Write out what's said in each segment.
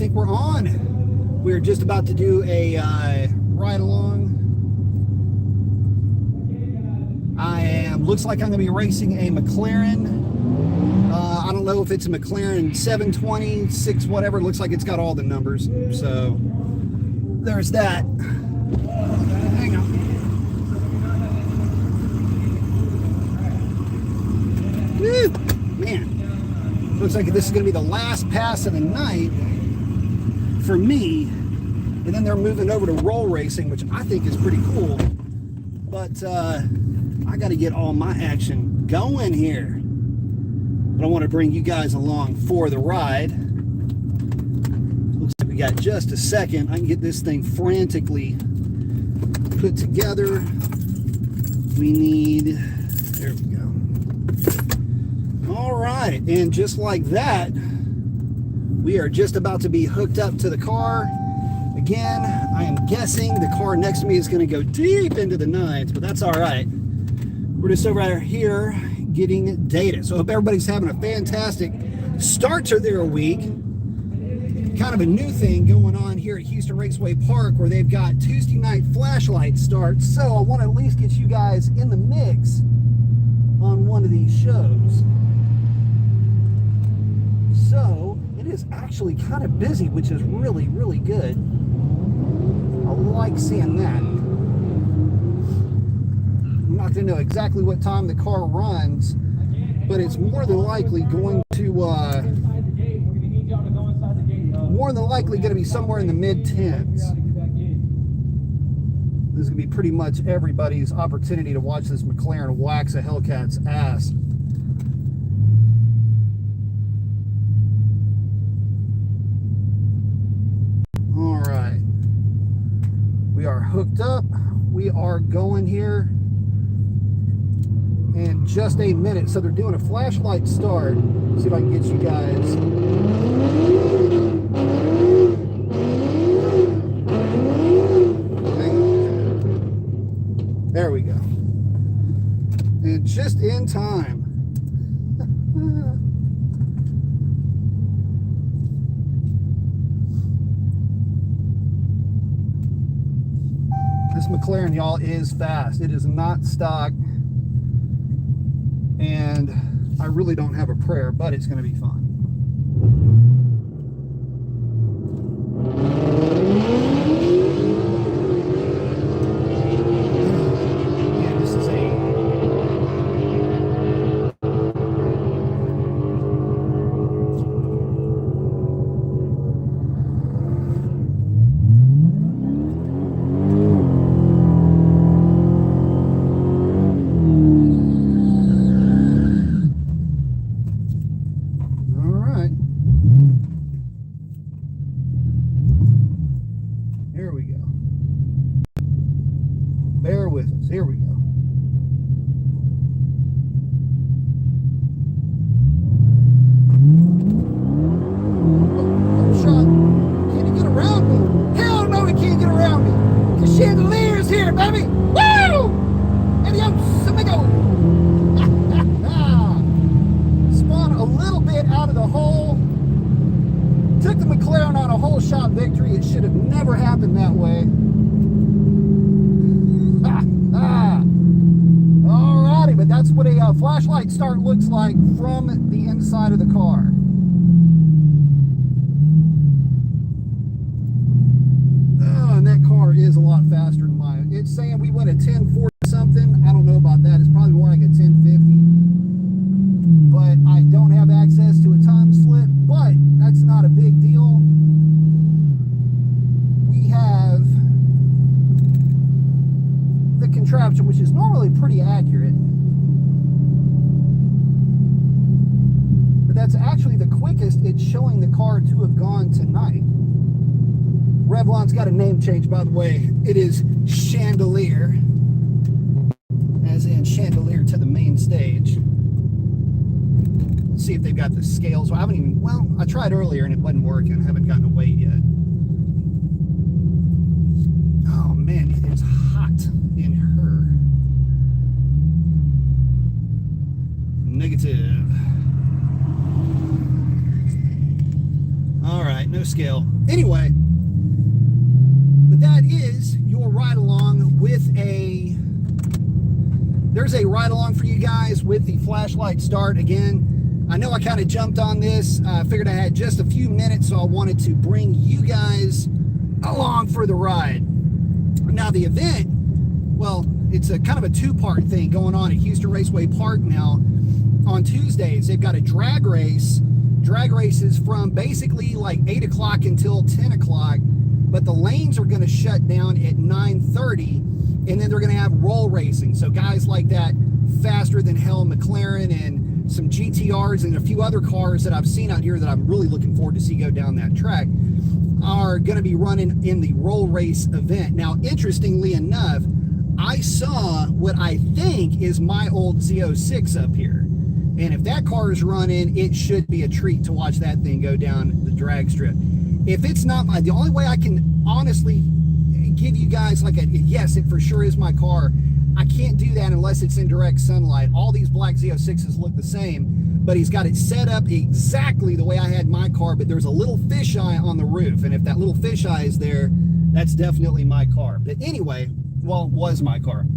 think we're on. We're just about to do a ride along. Looks like I'm going to be racing a McLaren. I don't know if it's a McLaren 720, 6, whatever. It looks like it's got all the numbers. So there's that. Hang on. Woo! Man, looks like this is going to be the last pass of the night for me. And then they're moving over to roll racing, which I think is pretty cool. But I got to get all my action going here. But I want to bring you guys along for the ride. Looks like we got just a second. I can get this thing frantically put together. We need, there we go. All right, and just like that, we are just about to be hooked up to the car. Again, I am guessing the car next to me is going to go deep into the nines, but that's all right. We're just over here getting data. So I hope everybody's having a fantastic start to their week. Kind of a new thing going on here at Houston Raceway Park where they've got Tuesday night flashlight starts. So I want to at least get you guys in the mix on one of these shows. So it is actually kind of busy, which is really, really good. I like seeing that. I'm not going to know exactly what time the car runs, but it's more than likely going to be somewhere in the mid-10s. This is going to be pretty much everybody's opportunity to watch this McLaren wax a Hellcat's ass. All right. We are hooked up. We are going here in just a minute. So they're doing a flashlight start. See if I can get you guys. There we go. And just in time. This McLaren, y'all, is fast. It is not stock. And I really don't have a prayer, but it's going to be fun. Yeah, this is here we go. Oh, shot. Can you get around me? Hell no, he can't get around me. The chandelier's here, baby. Woo! Adios, amigo. Spun a little bit out of the hole. Took the McLaren on a whole shot victory. It should have never happened that way. Alrighty, but that's what a flashlight start looks like from the inside of the car. And that car is a lot faster than mine. It's saying we went at 1040 something. I don't know about that. It's probably more like a 1050. But I don't have access to a time slip, but that's not a big deal. We have the contraption, which is normally pretty accurate, but that's actually the quickest it's showing the car to have gone tonight. Revlon's got a name change, by the way. It is Chandelier, as in chandelier to the main stage. Let's see if they've got the scales. I haven't even, well, I tried earlier and it wasn't working. I haven't gotten a weight yet. Oh man, it's hot in her. Negative. All right, no scale. Anyway, but that is your ride along with there's a ride along for you guys with the flashlight start. Again, I know I kind of jumped on this. I figured I had just a few minutes, so I wanted to bring you guys along for the ride. Now the event, well, it's a kind of a two-part thing going on at Houston Raceway Park now. On Tuesdays, they've got a drag race. Drag races from basically like 8 o'clock until 10 o'clock, but the lanes are going to shut down at 9:30, and then they're going to have roll racing. So guys like that Faster Than Hell McLaren and some GTRs and a few other cars that I've seen out here that I'm really looking forward to see go down that track are going to be running in the roll race event. Now, interestingly enough, I saw what I think is my old Z06 up here. And if that car is running, it should be a treat to watch that thing go down the drag strip. If it's not, the only way I can honestly give you guys like a, yes, it for sure is my car. I can't do that unless it's in direct sunlight. All these black Z06s look the same, but he's got it set up exactly the way I had my car, but there's a little fisheye on the roof. And if that little fisheye is there, that's definitely my car. But anyway, well, was my car.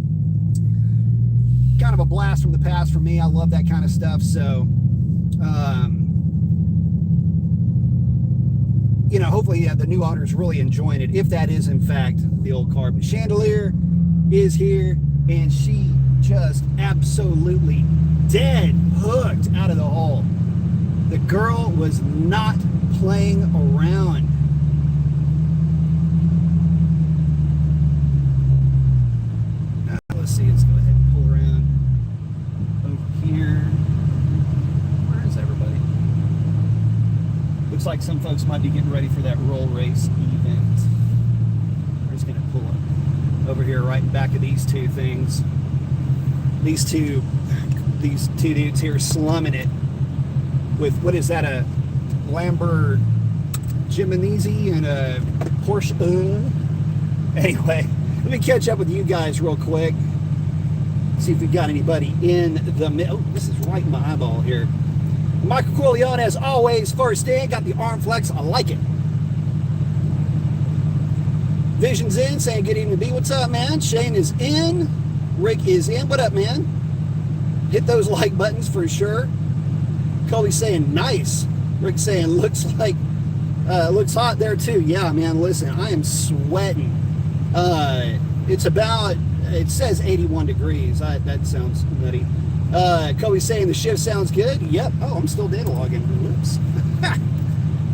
Kind of a blast from the past for me. I love that kind of stuff. So, you know, hopefully the new owner's really enjoying it, if that is in fact the old car. But Chandelier is here, and she just absolutely dead hooked out of the hole. The girl was not playing around. Now, let's see, let's go ahead and pull around over here. Where is everybody? Looks like some folks might be getting ready for that roll race event. We're just going to pull up over here right in back of these two things. These two dudes here slumming it with, what is that, a Lamborghini and a Porsche. Anyway, let me catch up with you guys real quick. See if we've got anybody in the middle. Oh, this is right in my eyeball here. Michael Corleone, as always, first in. Got the arm flex. I like it. Vision's in, saying good evening, B. What's up, man? Shane is in. Rick is in. What up, man? Hit those like buttons for sure. Kobe's saying nice. Rick saying looks hot there too. Yeah, man, listen, I am sweating. It says 81 degrees. That sounds nutty. Kobe's saying the shift sounds good. Yep. Oh, I'm still data logging. Whoops.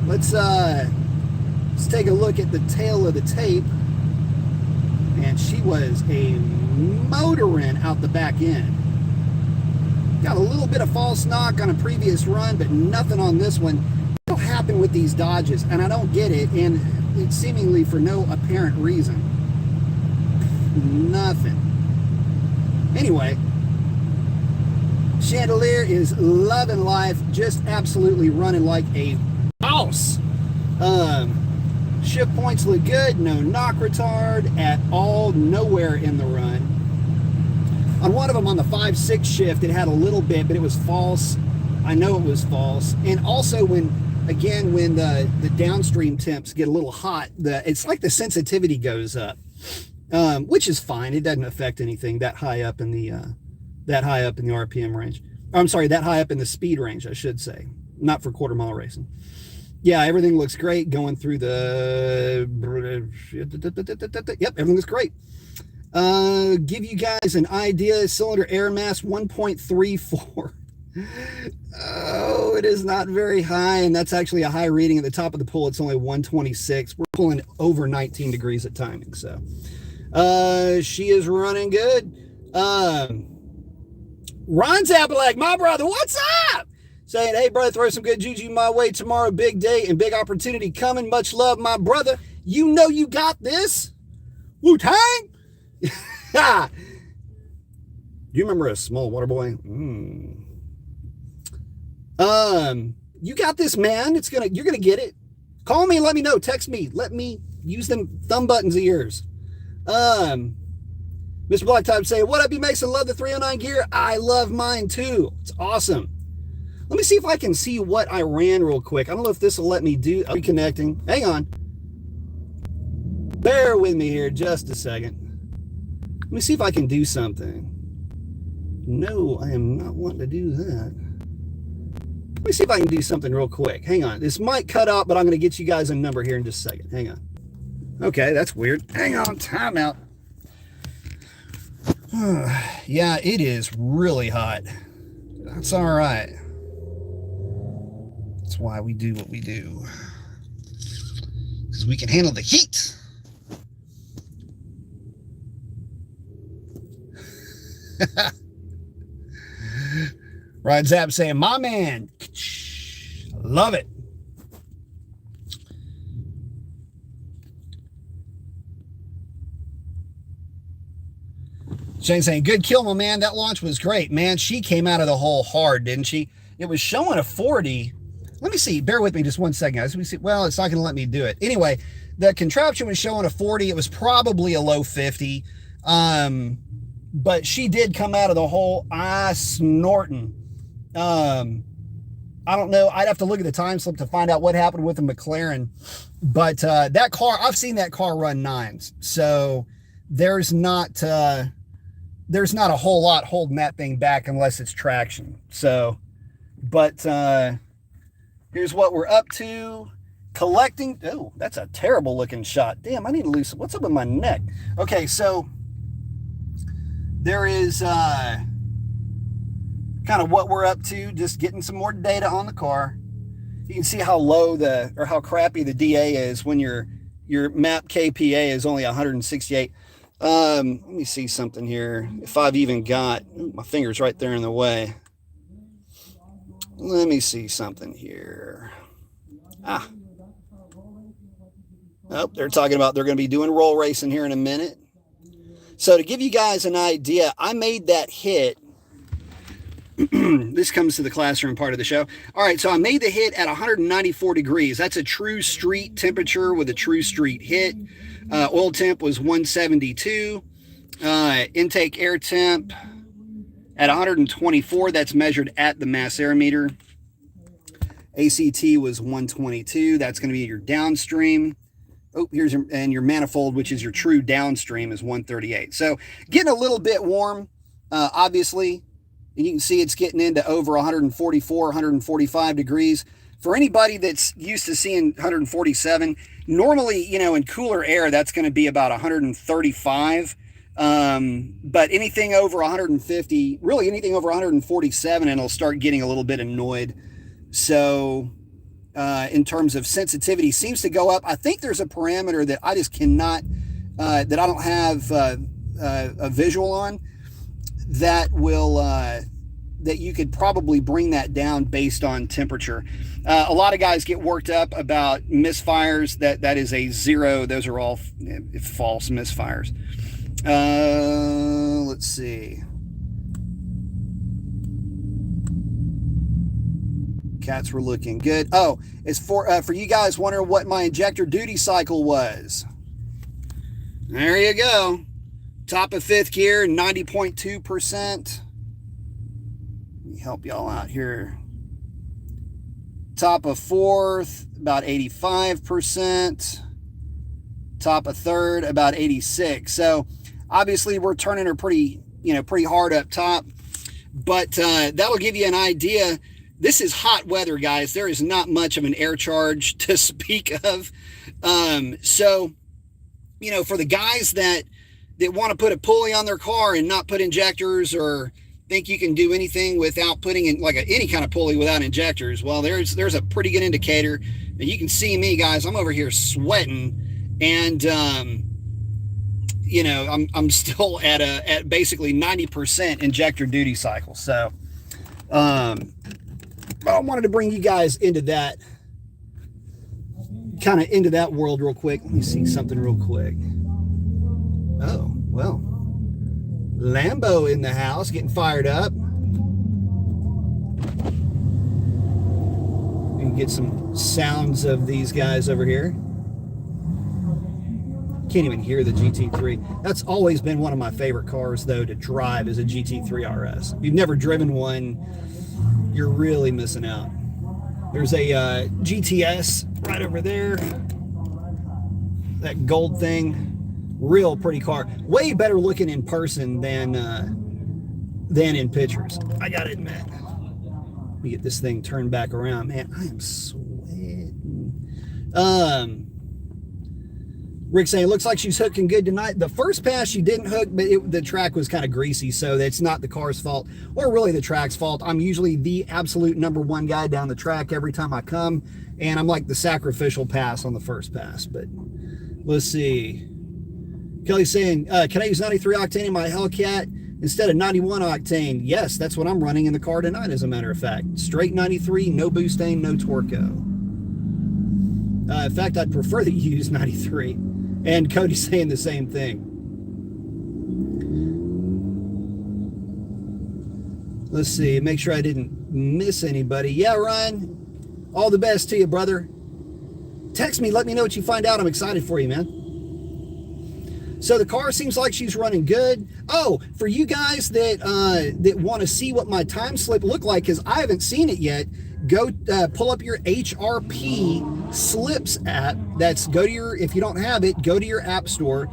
Let's take a look at the tail of the tape. And she was a motoring out the back end. Got a little bit of false knock on a previous run, but nothing on this one. What'll happen with these Dodges? And I don't get it, and it's seemingly for no apparent reason. Nothing. Anyway, Chandelier is loving life, just absolutely running like a boss. Shift points look good, no knock retard at all, nowhere in the run. On one of them, on the 5-6 shift, it had a little bit, but it was false. I know it was false. And also when the downstream temps get a little hot, it's like the sensitivity goes up, which is fine. It doesn't affect anything that high up in the RPM range. I'm sorry, that high up in the speed range, I should say. Not for quarter mile racing. Yeah, everything looks great going through yep, everything looks great. Give you guys an idea, cylinder air mass 1.34. Oh, it is not very high, and that's actually a high reading at the top of the pull. It's only 126. We're pulling over 19 degrees at timing, so she is running good. Ron Zapalak, my brother, what's up? Saying, hey, brother, throw some good juju my way tomorrow. Big day and big opportunity coming. Much love, my brother. You know you got this. Wu-Tang. Do you remember a small water boy? You got this, man. You're gonna get it. Call me and let me know. Text me. Let me use them thumb buttons of yours. Mr. Blacktop saying, what up, you Mason? Love the 309 gear. I love mine too. It's awesome. Let me see if I can see what I ran real quick. I don't know if this will let me do reconnecting. Hang on. Bear with me here just a second. Let me see if I can do something. No, I am not wanting to do that. Let me see if I can do something real quick. Hang on. This might cut out, but I'm going to get you guys a number here in just a second. Hang on. Okay, that's weird. Hang on. Timeout. Yeah, it is really hot. That's all right. That's why we do what we do. Because we can handle the heat. Ryan Zapp saying, my man. Love it. Shane saying, good kill, my man. That launch was great. Man, she came out of the hole hard, didn't she? It was showing a 40. Let me see. Bear with me just one second, guys. Let me see. Well, it's not going to let me do it. Anyway, the contraption was showing a 40. It was probably a low 50. But she did come out of the hole snorting. I don't know. I'd have to look at the time slip to find out what happened with the McLaren. But that car, I've seen that car run nines. So there's not a whole lot holding that thing back unless it's traction. So, but here's what we're up to. Collecting. Oh, that's a terrible looking shot. Damn, I need to lose. What's up with my neck? Okay, so there is kind of what we're up to, just getting some more data on the car. You can see how low or how crappy the DA is when your map KPA is only 168. Let me see something here. If I've even got, my finger's right there in the way. Let me see something here. Oh, they're talking about they're going to be doing roll racing here in a minute. So to give you guys an idea, I made that hit. This comes to the classroom part of the show. All right, so I made the hit at 194 degrees. That's a true street temperature with a true street hit. Oil temp was 172. Intake air temp at 124. That's measured at the mass air meter. ACT was 122. That's going to be your downstream. Oh, here's your manifold, which is your true downstream, is 138. So getting a little bit warm, obviously. And you can see it's getting into over 144, 145 degrees. For anybody that's used to seeing 147, normally, in cooler air, that's going to be about 135. But anything over 150, really anything over 147, and it'll start getting a little bit annoyed. So in terms of sensitivity, seems to go up. I think there's a parameter that I just cannot, that I don't have a visual on, that will that you could probably bring that down based on temperature. A lot of guys get worked up about misfires. That is a zero. Those are all false misfires. Let's see. Cats were looking good. Oh, it's for you guys wondering what my injector duty cycle was. There you go. Top of fifth gear, 90.2%. Let me help y'all out here. Top of fourth, about 85%. Top of third, about 86. So obviously we're turning her pretty hard up top. But that'll give you an idea. This is hot weather, guys. There is not much of an air charge to speak of. So, for the guys that want to put a pulley on their car and not put injectors, or think you can do anything without putting in any kind of pulley without injectors, well, there's a pretty good indicator. And you can see me, guys, I'm over here sweating, and I'm still at basically 90% injector duty cycle. So I wanted to bring you guys into that world real quick. Let me see something real quick. Oh, well, Lambo in the house, getting fired up. You can get some sounds of these guys over here. Can't even hear the GT3. That's always been one of my favorite cars, though, to drive, is a GT3 RS. If you've never driven one, you're really missing out. There's a GTS right over there. That gold thing, real pretty car. Way better looking in person than in pictures. I gotta admit. Let me get this thing turned back around. Man, I am sweating. Rick saying, looks like she's hooking good tonight. The first pass she didn't hook, but the track was kind of greasy, so that's not the car's fault, or really the track's fault. I'm usually the absolute #1 guy down the track every time I come, and I'm like the sacrificial pass on the first pass. But let's see. Kelly's saying, can I use 93 octane in my Hellcat instead of 91 octane? Yes, that's what I'm running in the car tonight, as a matter of fact. Straight 93, no butane, no Torco. In fact, I'd prefer that you use 93. And Cody's saying the same thing. Let's see, make sure I didn't miss anybody. Yeah, Ryan, all the best to you, brother. Text me, let me know what you find out. I'm excited for you, man. So the car seems like she's running good. Oh, for you guys that want to see what my time slip looked like, because I haven't seen it yet, go pull up your HRP Slips app. That's go to your, if you don't have it, go to your app store,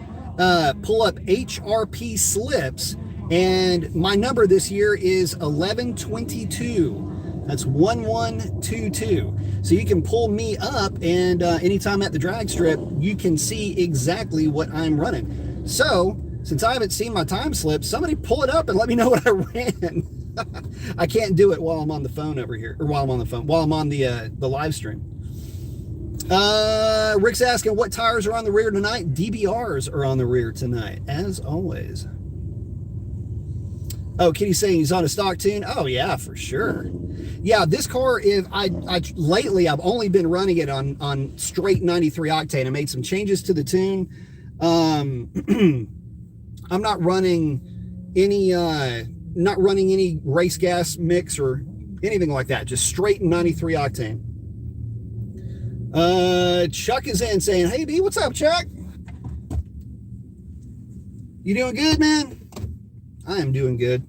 pull up HRP Slips, and my number this year is 1122. That's 1122. So you can pull me up, and anytime at the drag strip, you can see exactly what I'm running. So since I haven't seen my time slip, somebody pull it up and let me know what I ran. I can't do it while I'm on the phone over here, or while I'm on the live stream. Rick's asking what tires are on the rear tonight. DBRs are on the rear tonight, as always. Oh, Kitty's saying he's on a stock tune. Oh yeah, for sure. Yeah, this car, if lately I've only been running it on straight 93 octane. I made some changes to the tune. I'm not running any race gas mix or anything like that. Just straight 93 octane. Chuck is in saying, hey B, what's up, Chuck? You doing good, man? I am doing good.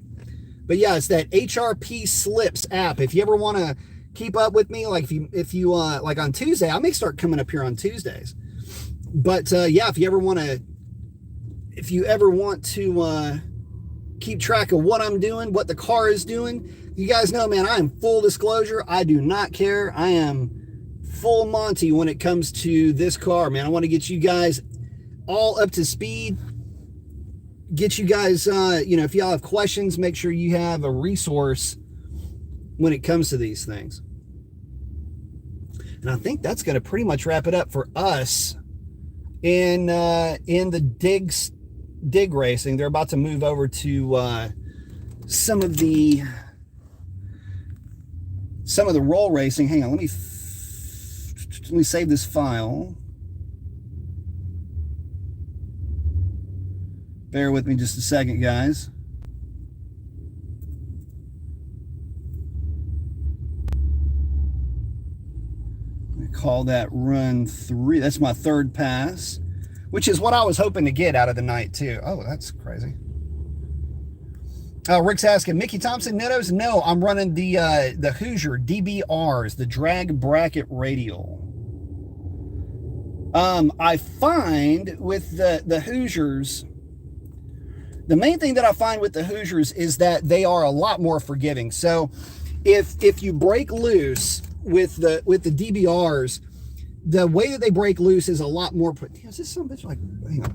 But yeah, it's that HRP Slips app. If you ever want to keep up with me, like if you like on Tuesday, I may start coming up here on Tuesdays. But yeah, if you ever want to keep track of what I'm doing, what the car is doing, you guys know, man, I am full disclosure. I do not care. I am full Monty when it comes to this car, man. I want to get you guys all up to speed. Get you guys, if y'all have questions, make sure you have a resource when it comes to these things. And I think that's going to pretty much wrap it up for us in the dig racing. They're about to move over to some of the roll racing. Hang on, let me save this file. Bear with me just a second, guys. I call that run 3. That's my third pass, which is what I was hoping to get out of the night too. Oh, that's crazy. Rick's asking, Mickey Thompson Nittos? No, I'm running the Hoosier DBRs, the drag bracket radial. I find with the Hoosiers, the main thing that I find with the Hoosiers is that they are a lot more forgiving. So if you break loose with the DBRs, the way that they break loose is a lot more. Is this some bitch like? Hang on.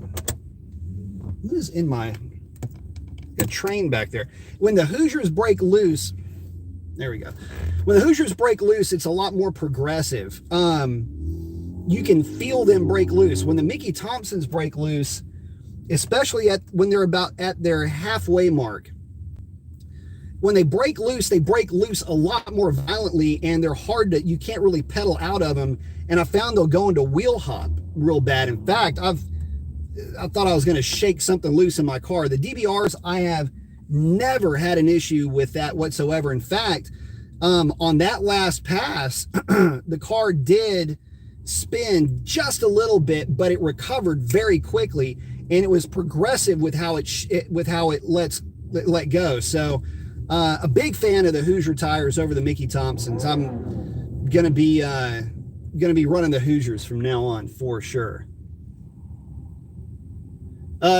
What is in my a train back there? When the Hoosiers break loose, there we go. When the Hoosiers break loose, it's a lot more progressive. You can feel them break loose. When the Mickey Thompsons break loose, especially when they're about at their halfway mark, when they break loose a lot more violently, and they're hard to, you can't really pedal out of them. And I found they'll go into wheel hop real bad. In fact, I thought I was going to shake something loose in my car. The DBRs, I have never had an issue with that whatsoever. In fact, on that last pass, the car did spin just a little bit, but it recovered very quickly, and it was progressive with how it let go. So A big fan of the Hoosier tires over the Mickey Thompsons. I'm gonna be running the Hoosiers from now on for sure.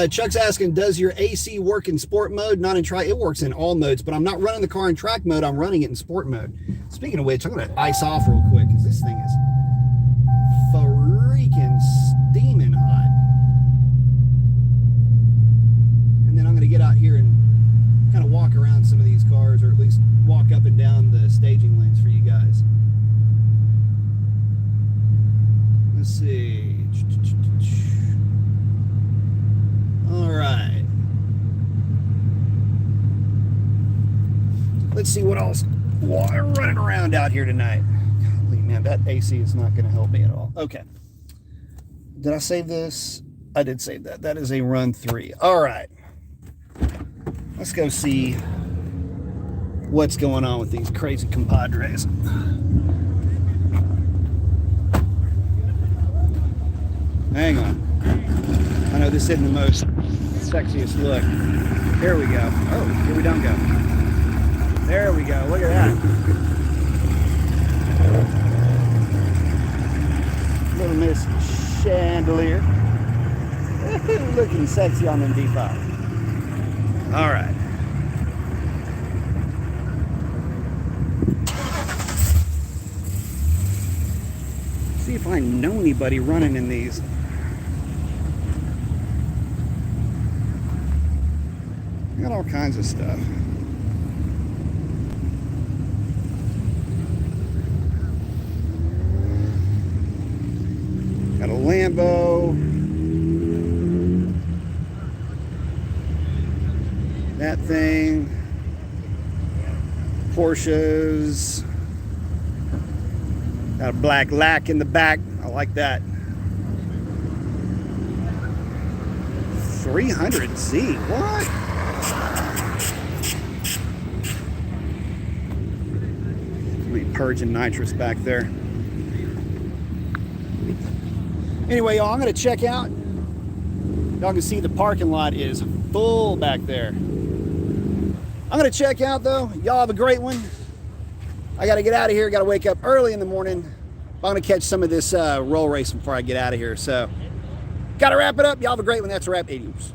Chuck's asking, does your AC work in sport mode? Not in track. It works in all modes, but I'm not running the car in track mode. I'm running it in sport mode. Speaking of which, I'm going to ice off real quick because this thing is freaking steaming hot. And then I'm going to get out here and kind of walk around some of these cars, or at least walk up and down the staging lanes for you guys. Let's see. All right. Let's see what else running around out here tonight. Golly, man, that AC is not going to help me at all. Okay. Did I save this? I did save that. That is a run 3. All right. Let's go see what's going on with these crazy compadres. Hang on. I know this isn't the most sexiest look. Here we go. Oh, here we don't go. There we go. Look at that. Little Miss Chandelier. Looking sexy on them D5. All right. See if I know anybody running in these. Got all kinds of stuff. Got a Lambo. That thing. Porsches. Got a black lack in the back. I like that. 300Z. What? Purging nitrous back there. Anyway, y'all, I'm going to check out. Y'all can see the parking lot is full back there. I'm going to check out, though. Y'all have a great one. I got to get out of here. Got to wake up early in the morning. I'm going to catch some of this roll racing before I get out of here. So, got to wrap it up. Y'all have a great one. That's a wrap. Adios.